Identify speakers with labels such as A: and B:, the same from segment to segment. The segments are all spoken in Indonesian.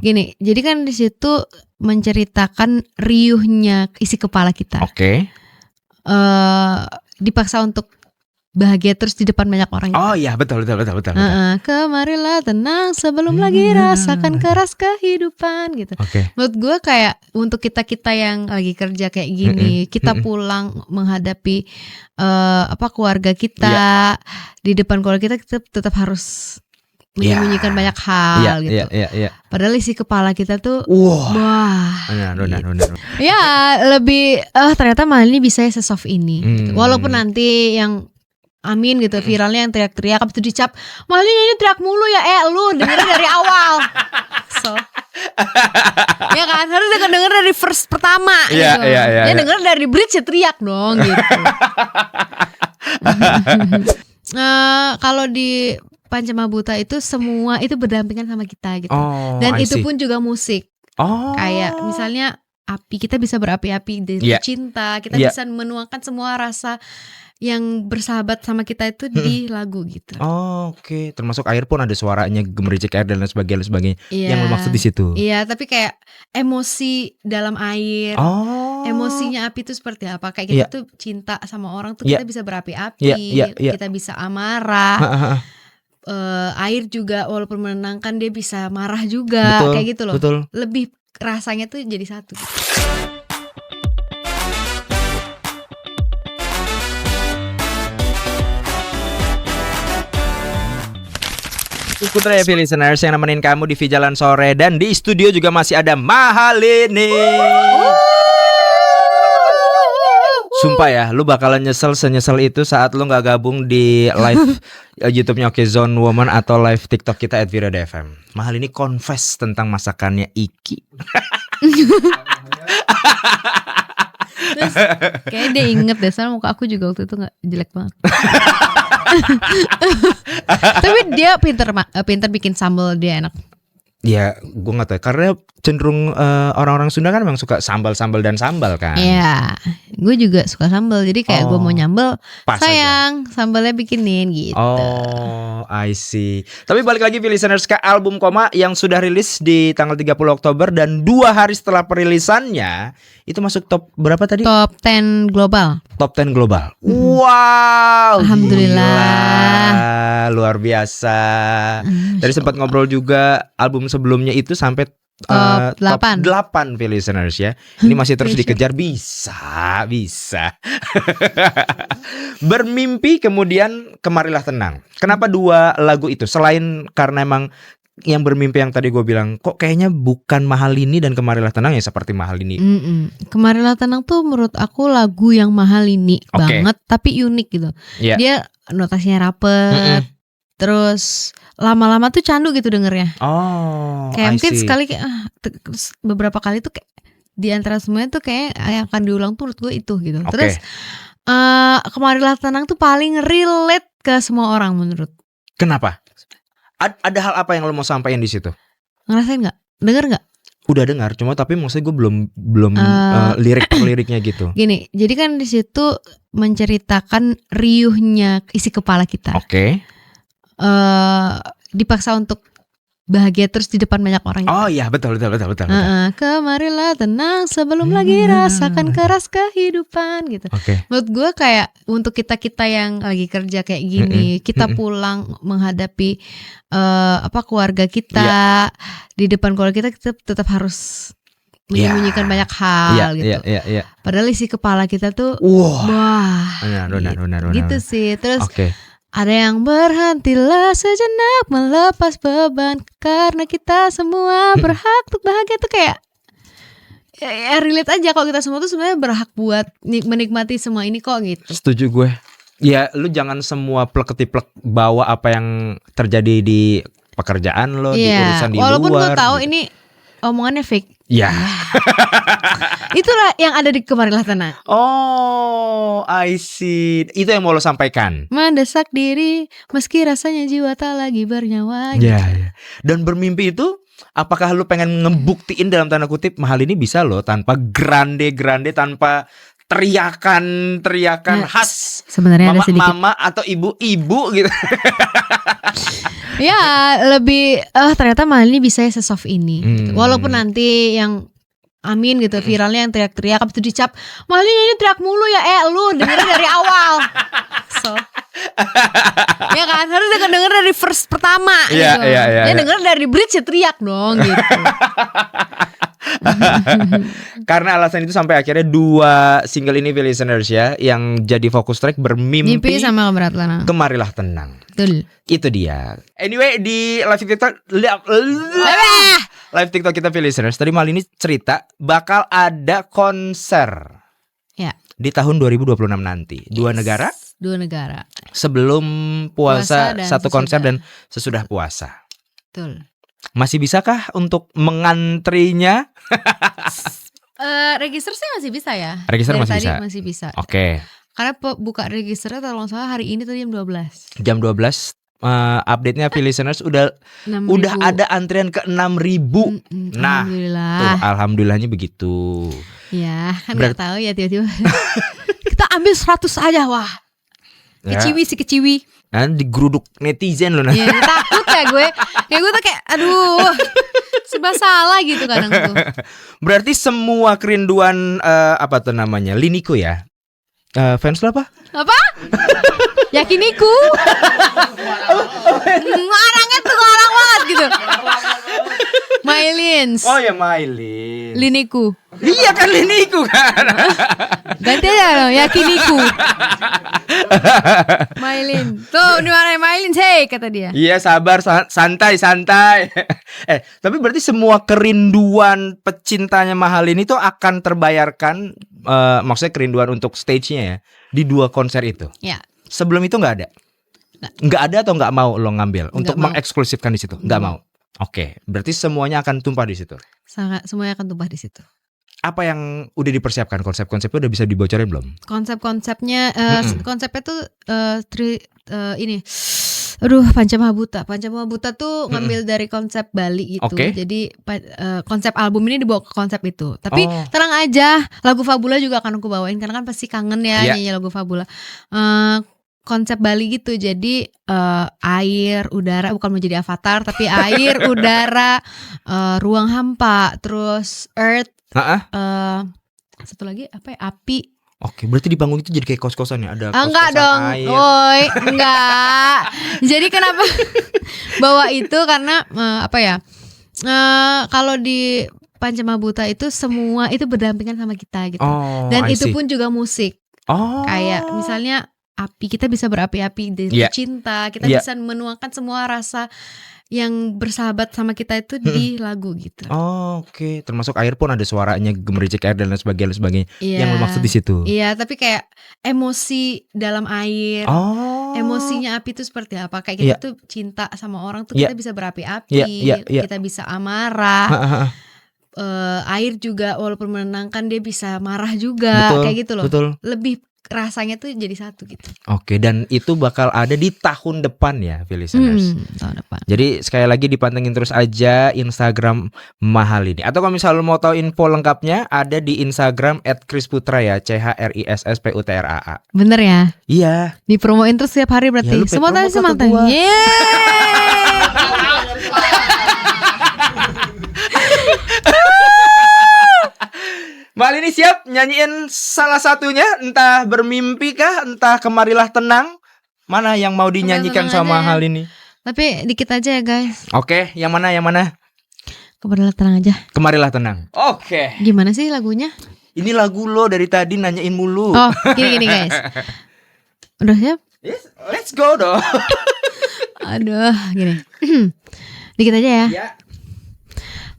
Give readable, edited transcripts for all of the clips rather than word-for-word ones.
A: Gini, jadi kan di situ menceritakan riuhnya isi kepala kita.
B: Oke.
A: Dipaksa untuk bahagia terus di depan banyak orang.
B: Oh iya, betul.
A: Kemarilah tenang sebelum lagi rasakan keras kehidupan gitu.
B: Oke.
A: Menurut gue kayak untuk kita yang lagi kerja kayak gini, kita pulang menghadapi keluarga kita, di depan keluarga kita tetap harus menyembunyikan banyak hal gitu.
B: Iya.
A: Padahal isi kepala kita tuh
B: wah. Benar.
A: Ya lebih ternyata malah ini bisa sesoft ini gitu. Walaupun nanti yang amin gitu viralnya yang teriak-teriak habis itu dicap malah ini teriak mulu ya lu dengerin dari awal. So ya kan harus denger dari verse pertama gitu. Iya. Denger dari bridge ya teriak dong gitu. Kalau di Pancama Buta itu semua itu berdampingan sama kita gitu. Dan itu pun juga musik. Kayak misalnya api, kita bisa berapi-api dari cinta, kita bisa menuangkan semua rasa yang bersahabat sama kita itu di lagu gitu.
B: Oke. Termasuk air pun ada suaranya, gemericik air dan lain sebagainya. Yang lo maksud di situ.
A: Iya, tapi kayak emosi dalam air. Emosinya api itu seperti apa? Kayak kita tuh cinta sama orang tuh kita bisa berapi-api, kita bisa amarah. Air juga walaupun menenangkan dia bisa marah juga. Kayak gitu loh.
B: Betul.
A: Lebih rasanya tuh jadi satu.
B: Putra ya listeners yang nemenin kamu di Jalan Sore. Dan di studio juga masih ada Mahalini. Sumpah ya, lu bakalan nyesel senyesel itu saat lu gak gabung di live YouTube-nya Okezone Woman atau live TikTok kita @ViraDFM. Mahalini confess tentang masakannya Iki.
A: Terus kayaknya dia inget deh, soalnya muka aku juga waktu itu gak jelek banget. Tapi dia pinter bikin sambal, dia enak.
B: Ya, gue gak tahu karena cenderung orang-orang Sunda kan memang suka sambal dan sambal kan.
A: Iya, gue juga suka sambal. Jadi kayak gue mau nyambel, sayang aja. Sambalnya bikinin gitu.
B: I see. Tapi balik lagi listeners ke album Koma yang sudah rilis di tanggal 30 Oktober dan 2 hari setelah perilisannya itu masuk top berapa tadi?
A: Top 10 global.
B: Top 10 global. Wow.
A: Alhamdulillah.
B: Luar biasa. Tadi sempat ngobrol juga album sebelumnya itu sampai
A: top 8
B: listeners ya. Ini masih terus dikejar. Bisa. Bermimpi kemudian Kemarilah Tenang. Kenapa 2 lagu itu? Selain karena emang yang bermimpi yang tadi gue bilang, kok kayaknya bukan Mahalini dan Kemarilah Tenang ya seperti Mahalini.
A: Kemarilah Tenang tuh menurut aku lagu yang Mahalini banget, tapi unik gitu. Dia notasinya rapet. Terus lama-lama tuh candu gitu dengernya. Kayak mungkin sekali beberapa kali tuh kayak di antara semuanya tuh kayak yang akan diulang tuh menurut gue itu gitu. Terus Kemarilah Tenang tuh paling relate ke semua orang menurut.
B: Kenapa? Ada hal apa yang lo mau sampaikan di situ?
A: Ngerasain nggak? Denger nggak?
B: Udah dengar, cuma tapi maksudnya gue belum liriknya gitu.
A: Gini, jadi kan di situ menceritakan riuhnya isi kepala kita. Dipaksa untuk bahagia terus di depan banyak orang.
B: Iya, betul.
A: Kemarilah tenang sebelum lagi rasakan keras kehidupan gitu. Menurut gue kayak untuk kita yang lagi kerja kayak gini, kita pulang menghadapi keluarga kita, di depan keluarga kita tetap harus menyembunyikan banyak hal gitu. Padahal isi kepala kita tuh
B: benar.
A: Gitu sih. Terus ada yang berhentilah sejenak melepas beban karena kita semua berhak untuk bahagia tuh kayak ya relate aja kalau kita semua tuh sebenarnya berhak buat menikmati semua ini kok gitu.
B: Setuju gue. Ya lu jangan semua plek-ketiplek bawa apa yang terjadi di pekerjaan lo, di urusan di luar.
A: Walaupun gue tahu gitu. Ini omongannya fake. Itulah yang ada di Kemarilah Tenang.
B: I see. Itu yang mau lo sampaikan.
A: Mendesak diri meski rasanya jiwa tak lagi bernyawa gitu.
B: Dan bermimpi itu apakah lo pengen ngebuktiin dalam tanda kutip Mahalini bisa lo tanpa grande tanpa teriakan khas
A: sebenarnya ada sedikit
B: mama atau ibu gitu.
A: Ya lebih ternyata Mahalini bisa sesoft ini gitu. Walaupun nanti yang amin gitu viralnya yang teriak-teriak habis itu dicap Mahalini ini teriak mulu ya lu dengerin dari awal. So ya kan harus denger dari verse pertama gitu. Ya denger dari bridge ya teriak dong gitu.
B: Karena alasan itu sampai akhirnya 2 single ini listeners ya yang jadi fokus track bermimpi
A: sama keberat
B: Kemarilah Tenang.
A: Betul.
B: Itu dia. Anyway di live TikTok kita listeners tadi Mahalini cerita bakal ada konser.
A: Ya.
B: Di tahun 2026 nanti. 2 negara. Sebelum puasa satu konser dan sesudah puasa.
A: Betul.
B: Masih bisakah untuk mengantrinya?
A: Register sih masih bisa ya.
B: Register
A: dari
B: masih
A: bisa.
B: Oke.
A: Karena buka registernya kalau nggak salah hari ini tadi jam 12.
B: Jam 12 update-nya listeners udah ada antrian ke 6.000. Nah, tuh, alhamdulillahnya begitu.
A: Ya, kan nggak tahu ya tiba-tiba. Kita ambil 100 aja wah. Keciwi.
B: Nanti digeruduk netizen loh.
A: Iya, takut ya gue. Ya gue tuh kayak aduh. Serba salah gitu kadang tuh.
B: Berarti semua kerinduan apa tuh namanya? Liniko ya? Fans lo apa?
A: Yakiniku. Orangnya tuh orang banget gitu. Mylins.
B: Oh ya Mylins.
A: Liniku.
B: Iya kan Liniku kan.
A: Ganti aja loh Yakiniku. Mylin. Tuh ini warnanya Mylin hey kata dia.
B: Iya sabar santai. Tapi berarti semua kerinduan pecintanya Mahalini itu akan terbayarkan maksudnya kerinduan untuk stage-nya ya di 2 konser itu.
A: Ya.
B: Sebelum itu nggak ada. Nggak ada atau nggak mau lo ngambil untuk mengeksklusifkan di situ? Nggak mau. Oke, berarti semuanya akan tumpah di situ.
A: Semuanya akan tumpah di situ.
B: Apa yang udah dipersiapkan? Konsep-konsepnya udah bisa dibocorin belum?
A: Konsepnya konsepnya tuh ini. Aduh, Pancamahabhuta. Pancamahabhuta tuh ngambil dari konsep Bali gitu.
B: Okay.
A: Jadi konsep album ini dibawa ke konsep itu. Tapi tenang aja, lagu Fabula juga akan aku bawain karena kan pasti kangen ya nyanyi lagu Fabula. Konsep Bali gitu. Jadi air, udara, bukan mau jadi avatar tapi air, udara, ruang hampa, terus earth, satu lagi apa ya? Api.
B: Oke, berarti di panggung itu jadi kayak kos-kosan ya? Ada kos-kosan
A: enggak dong, woi, enggak. Jadi kenapa bawa itu karena kalau di Pancamahabhuta itu semua itu berdampingan sama kita gitu. Dan itu pun juga musik. Kayak misalnya api, kita bisa berapi-api dari cinta, kita bisa menuangkan semua rasa yang bersahabat sama kita itu di lagu gitu.
B: Oke. Termasuk air pun ada suaranya gemericik air dan lain sebagainya. Yang lo maksud di situ.
A: Iya, tapi kayak emosi dalam air. Emosinya api itu seperti apa? Kayak kita tuh cinta sama orang tuh kita bisa berapi-api, kita bisa amarah. Air juga walaupun menenangkan dia bisa marah juga, kayak gitu loh.
B: Betul.
A: Lebih rasanya tuh jadi satu gitu.
B: Oke, dan itu bakal ada di tahun depan ya, listeners.
A: Tahun depan.
B: Jadi sekali lagi dipantengin terus aja Instagram Mahalini. Atau kalau misalnya mau tahu info lengkapnya ada di Instagram @chrisputra ya, CHRISSPUTRAA.
A: Bener ya?
B: Iya.
A: Dipromoin terus setiap hari berarti. Semua tadi semantan.
B: Mahalini siap nyanyiin salah satunya, entah Bermimpi kah, entah Kemarilah Tenang. Mana yang mau dinyanyikan sama Mahalini?
A: Tapi dikit aja ya guys.
B: Oke, yang mana?
A: Kemarilah Tenang aja.
B: Kemarilah Tenang. Oke.
A: Gimana sih lagunya?
B: Ini lagu lo dari tadi nanyain mulu.
A: Oh, gini guys. Udah siap?
B: Yes, let's go dong.
A: Aduh, gini. Dikit aja ya.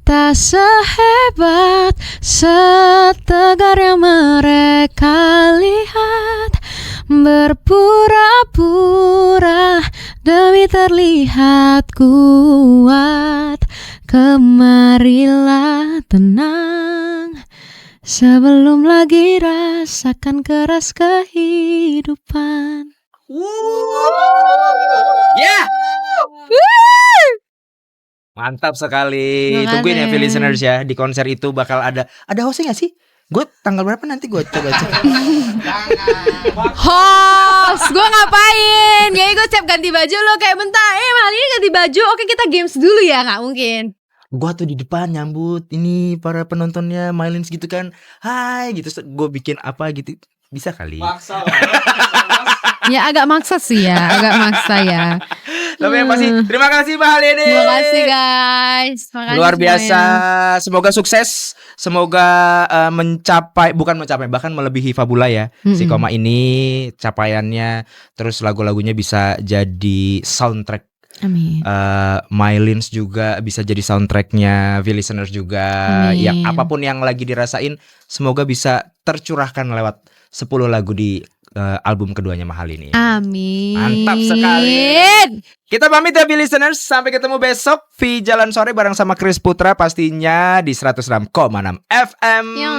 A: Tak sehebat, setegar yang mereka lihat, berpura-pura demi terlihat kuat. Kemarilah tenang, sebelum lagi rasakan keras kehidupan.
B: Yeah. Mantap sekali. Tungguin ya listeners ya, di konser itu bakal ada hostnya gak sih? Gue tanggal berapa nanti gue coba cek.
A: Host, gue ngapain? Ya gue siap ganti baju lo kayak bentar. Malam ini ganti baju. Oke kita games dulu ya, nggak mungkin.
B: Gue tuh di depan nyambut ini para penontonnya Mylins gitu kan. Hai gitu. Gue bikin apa gitu. Bisa kali.
C: Maksa.
A: Ya agak maksa sih ya, agak maksa ya.
B: Tapi yang pasti terima kasih Mbak Halini.
A: Terima kasih guys. Makasih
B: Luar biasa.
A: semuanya.
B: Semoga sukses. Semoga bukan mencapai bahkan melebihi Fabula ya. Si Koma ini capaiannya, terus lagu-lagunya bisa jadi soundtrack.
A: Amin.
B: Mylins juga bisa jadi soundtracknya, V-Listeners juga.
A: Amin.
B: Yang apapun yang lagi dirasain, semoga bisa tercurahkan lewat 10 lagu di album keduanya Mahal ini.
A: Amin.
B: Mantap sekali. Kita pamit ya V-Listeners. Sampai ketemu besok V Jalan Sore bareng sama Chris Putra pastinya di 106,6 FM.
A: Ya.